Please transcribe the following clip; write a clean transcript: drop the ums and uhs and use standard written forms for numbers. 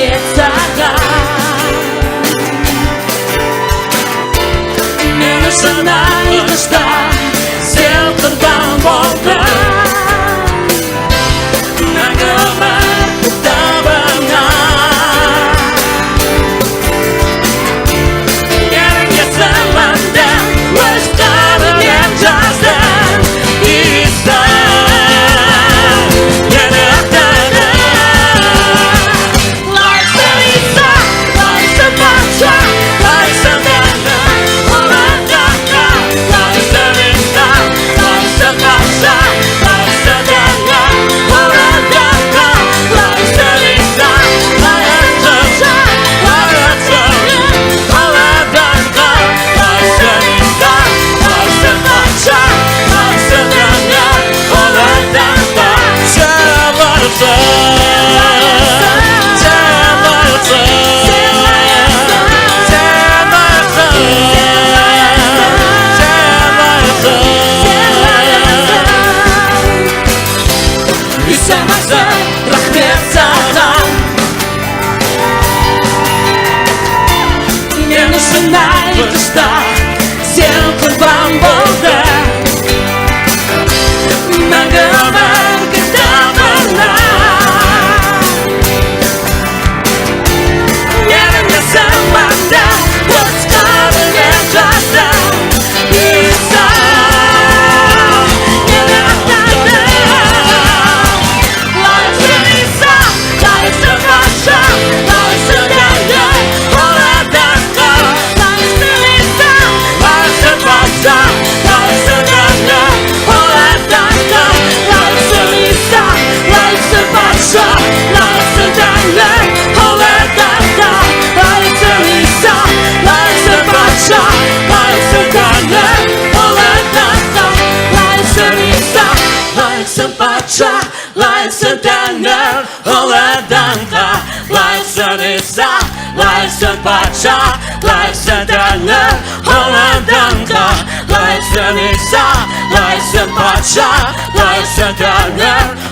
betalar. Meni sanay qishda sen qurban bo'lding. Nega umr kutaman? Yerimga sanmandin, o'z qalbim jazdan istan. Yana rahmet sana. Meni shunday qishda sen qurban bo'lding. Nega umr kutaman? Yerimga sanmandin, o'z qalbim jazdan istan. Life's a dagger, all a danka. Life's a nisa, life's a pacha. Life's a dagger, all a danka. Life's a nisa, life's a pacha. Life's a dagger.